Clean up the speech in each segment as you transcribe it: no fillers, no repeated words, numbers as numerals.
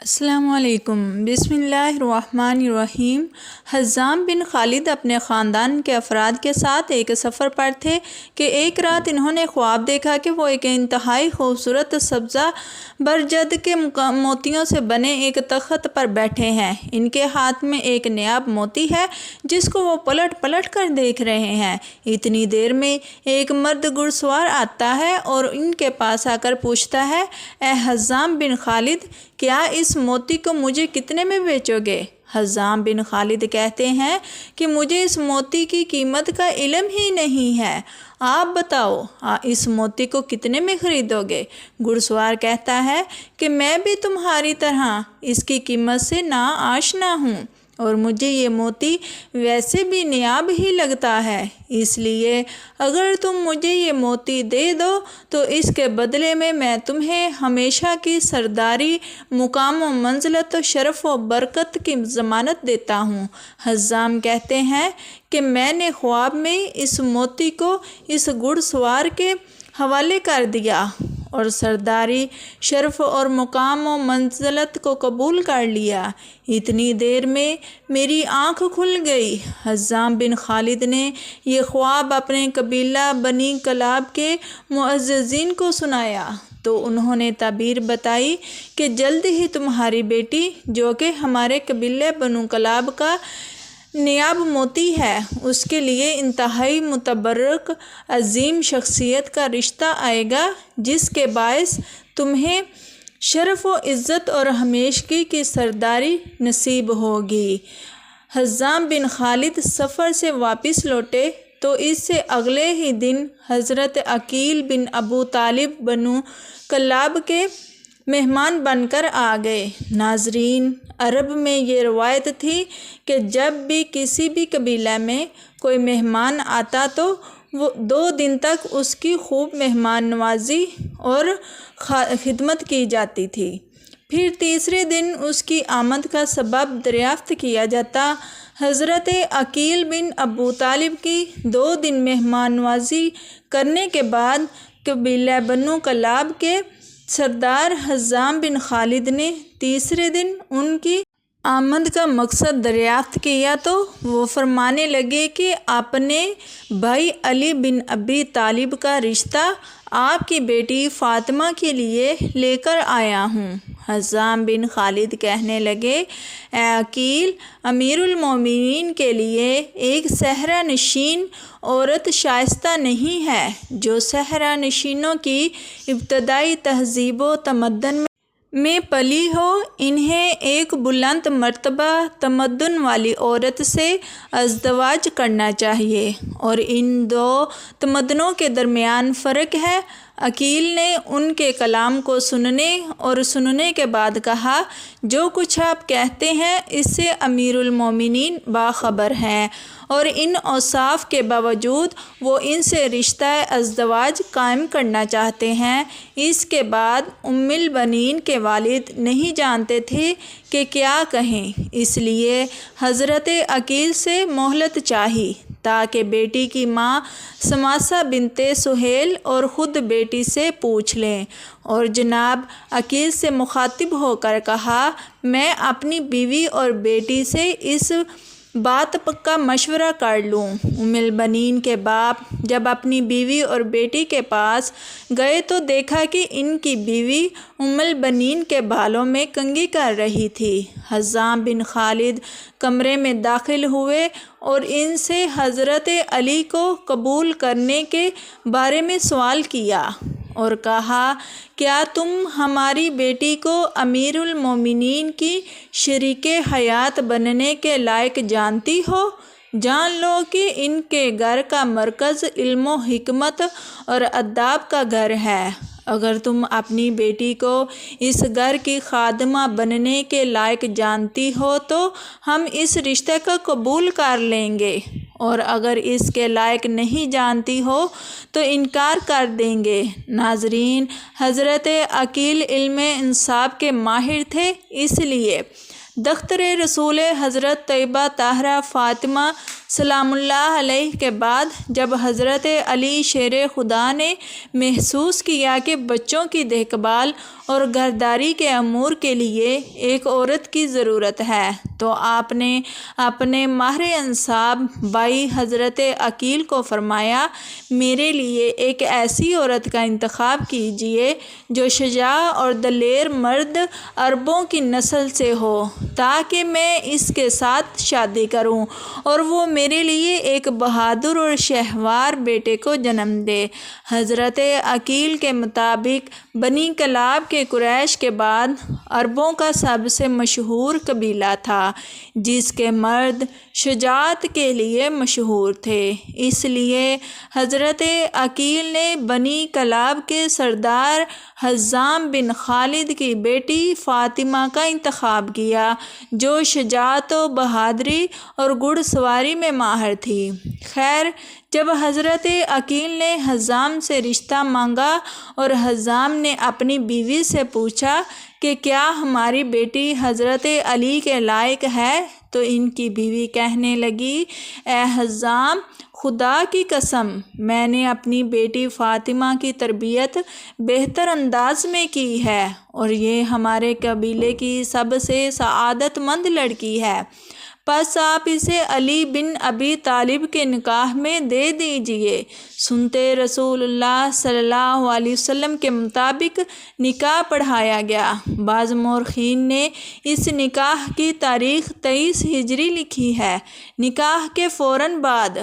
السلام علیکم۔ بسم اللہ الرحمن الرحیم۔ حزام بن خالد اپنے خاندان کے افراد کے ساتھ ایک سفر پر تھے کہ ایک رات انہوں نے خواب دیکھا کہ وہ ایک انتہائی خوبصورت سبزہ برجد کے موتیوں سے بنے ایک تخت پر بیٹھے ہیں۔ ان کے ہاتھ میں ایک نایاب موتی ہے جس کو وہ پلٹ پلٹ کر دیکھ رہے ہیں۔ اتنی دیر میں ایک مرد گھڑ سوار آتا ہے اور ان کے پاس آ کر پوچھتا ہے، اے حزام بن خالد، کیا اس موتی کو مجھے کتنے میں بیچو گے؟ حزام بن خالد کہتے ہیں کہ مجھے اس موتی کی قیمت کا علم ہی نہیں ہے، آپ بتاؤ اس موتی کو کتنے میں خریدو گے؟ گھڑ سوار کہتا ہے کہ میں بھی تمہاری طرح اس کی قیمت سے ناآشنا ہوں اور مجھے یہ موتی ویسے بھی نایاب ہی لگتا ہے، اس لیے اگر تم مجھے یہ موتی دے دو تو اس کے بدلے میں تمہیں ہمیشہ کی سرداری، مقام و منزلت و شرف و برکت کی ضمانت دیتا ہوں۔ حزام کہتے ہیں کہ میں نے خواب میں اس موتی کو اس گھڑ سوار کے حوالے کر دیا اور سرداری، شرف اور مقام و منزلت کو قبول کر لیا۔ اتنی دیر میں میری آنکھ کھل گئی۔ حزام بن خالد نے یہ خواب اپنے قبیلہ بنی کلاب کے معززین کو سنایا تو انہوں نے تعبیر بتائی کہ جلد ہی تمہاری بیٹی، جو کہ ہمارے قبیلہ بنو کلاب کا نایاب موتی ہے، اس کے لیے انتہائی متبرک عظیم شخصیت کا رشتہ آئے گا جس کے باعث تمہیں شرف و عزت اور ہمیشگی کی سرداری نصیب ہوگی۔ حزام بن خالد سفر سے واپس لوٹے تو اس سے اگلے ہی دن حضرت عقیل بن ابو طالب بنو کلاب کے مہمان بن کر آ گئے۔ ناظرین، عرب میں یہ روایت تھی کہ جب بھی کسی بھی قبیلہ میں کوئی مہمان آتا تو وہ 2 دن تک اس کی خوب مہمان نوازی اور خدمت کی جاتی تھی، پھر تیسرے دن اس کی آمد کا سبب دریافت کیا جاتا۔ حضرت عقیل بن ابو طالب کی 2 دن مہمان نوازی کرنے کے بعد قبیلہ بنو کلاب کے سردار حزام بن خالد نے تیسرے دن ان کی آمد کا مقصد دریافت کیا تو وہ فرمانے لگے کہ اپنے بھائی علی بن ابی طالب کا رشتہ آپ کی بیٹی فاطمہ کے لیے لے کر آیا ہوں۔ حزام بن خالد کہنے لگے، اے عقیل، امیر المومنین کے لیے ایک صحرا نشین عورت شائستہ نہیں ہے جو صحرا نشینوں کی ابتدائی تہذیب و تمدن میں پلی ہو۔ انہیں ایک بلند مرتبہ تمدن والی عورت سے ازدواج کرنا چاہیے، اور ان 2 تمدنوں کے درمیان فرق ہے۔ عقیل نے ان کے کلام کو سننے کے بعد کہا، جو کچھ آپ کہتے ہیں اس سے امیر المومنین باخبر ہیں، اور ان اوصاف کے باوجود وہ ان سے رشتہ ازدواج قائم کرنا چاہتے ہیں۔ اس کے بعد ام البنین کے والد نہیں جانتے تھے کہ کیا کہیں، اس لیے حضرت عقیل سے مہلت چاہی تاکہ بیٹی کی ماں سماسہ بنت سہیل اور خود بیٹی سے پوچھ لیں، اور جناب عقیل سے مخاطب ہو کر کہا، میں اپنی بیوی اور بیٹی سے اس بات کا مشورہ کر لوں۔ ام البنین کے باپ جب اپنی بیوی اور بیٹی کے پاس گئے تو دیکھا کہ ان کی بیوی ام البنین کے بالوں میں کنگھی کر رہی تھی۔ حزام بن خالد کمرے میں داخل ہوئے اور ان سے حضرت علی کو قبول کرنے کے بارے میں سوال کیا اور کہا، کیا تم ہماری بیٹی کو امیر المومنین کی شریک حیات بننے کے لائق جانتی ہو؟ جان لو کہ ان کے گھر کا مرکز علم و حکمت اور ادب کا گھر ہے۔ اگر تم اپنی بیٹی کو اس گھر کی خادمہ بننے کے لائق جانتی ہو تو ہم اس رشتے کو قبول کر لیں گے، اور اگر اس کے لائق نہیں جانتی ہو تو انکار کر دیں گے۔ ناظرین، حضرت عقیل علم انساب کے ماہر تھے، اس لیے دختر رسول حضرت طیبہ طاہرہ فاطمہ سلام اللہ علیہ کے بعد جب حضرت علی شیر خدا نے محسوس کیا کہ بچوں کی دیکھ بھال اور گھرداری کے امور کے لیے ایک عورت کی ضرورت ہے تو آپ نے اپنے ماہر انصاب بھائی حضرت عقیل کو فرمایا، میرے لیے ایک ایسی عورت کا انتخاب کیجیے جو شجاع اور دلیر مرد عربوں کی نسل سے ہو تاکہ میں اس کے ساتھ شادی کروں اور وہ میرے لیے ایک بہادر اور شہوار بیٹے کو جنم دے۔ حضرت عقیل کے مطابق بنی کلاب کے قریش کے بعد عربوں کا سب سے مشہور قبیلہ تھا جس کے مرد شجاعت کے لیے مشہور تھے، اس لیے حضرت عقیل نے بنی کلاب کے سردار حزام بن خالد کی بیٹی فاطمہ کا انتخاب کیا جو شجاعت و بہادری اور گھڑ سواری میں ماہر تھی۔ خیر، جب حضرت عقیل نے حزام سے رشتہ مانگا اور حزام نے اپنی بیوی سے پوچھا کہ کیا ہماری بیٹی حضرت علی کے لائق ہے تو ان کی بیوی کہنے لگی، اے حزام، خدا کی قسم میں نے اپنی بیٹی فاطمہ کی تربیت بہتر انداز میں کی ہے اور یہ ہمارے قبیلے کی سب سے سعادت مند لڑکی ہے، پس آپ اسے علی بن ابی طالب کے نکاح میں دے دیجئے۔ سنتے رسول اللہ صلی اللہ علیہ وسلم کے مطابق نکاح پڑھایا گیا۔ بعض مورخین نے اس نکاح کی تاریخ 23 ہجری لکھی ہے۔ نکاح کے فوراً بعد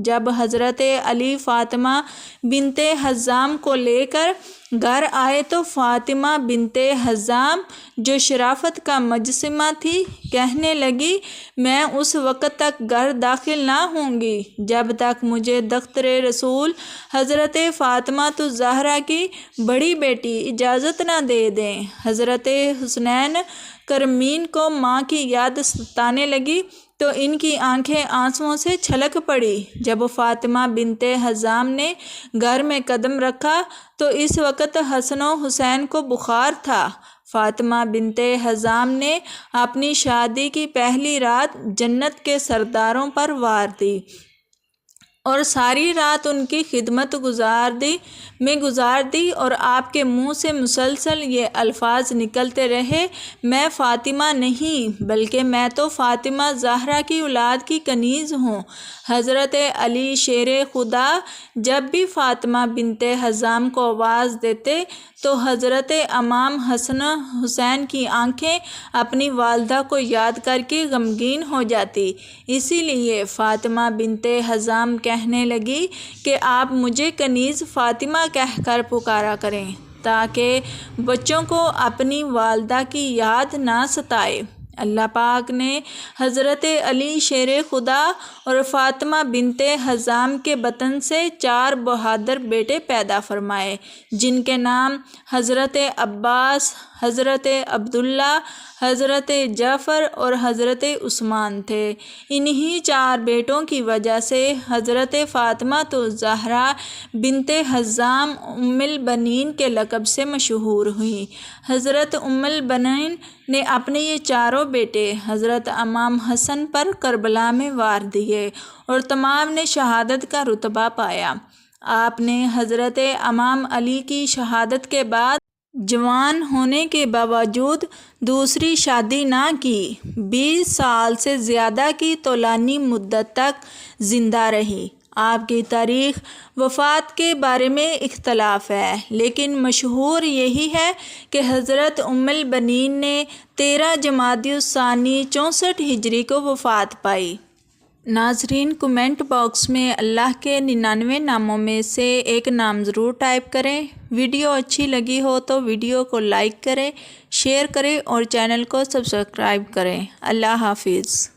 جب حضرت علی فاطمہ بنت حزام کو لے کر گھر آئے تو فاطمہ بنت حزام جو شرافت کا مجسمہ تھی کہنے لگی، میں اس وقت تک گھر داخل نہ ہوں گی جب تک مجھے دختر رسول حضرت فاطمہ الزہرا کی بڑی بیٹی اجازت نہ دے دیں۔ حضرت حسنین کرمین کو ماں کی یاد ستانے لگی تو ان کی آنکھیں آنسوؤں سے چھلک پڑی۔ جب فاطمہ بنت حزام نے گھر میں قدم رکھا تو اس وقت حسن و حسین کو بخار تھا۔ فاطمہ بنت حزام نے اپنی شادی کی پہلی رات جنت کے سرداروں پر وار دی اور ساری رات ان کی خدمت میں گزار دی اور آپ کے منہ سے مسلسل یہ الفاظ نکلتے رہے، میں فاطمہ نہیں بلکہ میں تو فاطمہ زہرا کی اولاد کی کنیز ہوں۔ حضرت علی شیر خدا جب بھی فاطمہ بنت حزام کو آواز دیتے تو حضرت امام حسن حسین کی آنکھیں اپنی والدہ کو یاد کر کے غمگین ہو جاتی، اسی لیے فاطمہ بنت حزام کہنے لگی کہ آپ مجھے کنیز فاطمہ کہہ کر پکارا کریں تاکہ بچوں کو اپنی والدہ کی یاد نہ ستائے۔ اللہ پاک نے حضرت علی شیر خدا اور فاطمہ بنت حزام کے بطن سے 4 بہادر بیٹے پیدا فرمائے جن کے نام حضرت عباس، حضرت عبداللہ، حضرت جعفر اور حضرت عثمان تھے۔ انہی 4 بیٹوں کی وجہ سے حضرت فاطمہ الزہرا بنت حزام ام البنین کے لقب سے مشہور ہوئیں۔ حضرت ام البنین نے اپنے یہ 4 بیٹے حضرت امام حسن پر کربلا میں وار دیے اور تمام نے شہادت کا رتبہ پایا۔ آپ نے حضرت امام علی کی شہادت کے بعد جوان ہونے کے باوجود دوسری شادی نہ کی، 20 سال سے زیادہ کی طولانی مدت تک زندہ رہی۔ آپ کی تاریخ وفات کے بارے میں اختلاف ہے، لیکن مشہور یہی ہے کہ حضرت ام البنین نے 13 جمادی الثانی 64 ہجری کو وفات پائی۔ ناظرین، کمنٹ باکس میں اللہ کے 99 ناموں میں سے ایک نام ضرور ٹائپ کریں۔ ویڈیو اچھی لگی ہو تو ویڈیو کو لائک کریں، شیئر کریں اور چینل کو سبسکرائب کریں۔ اللہ حافظ۔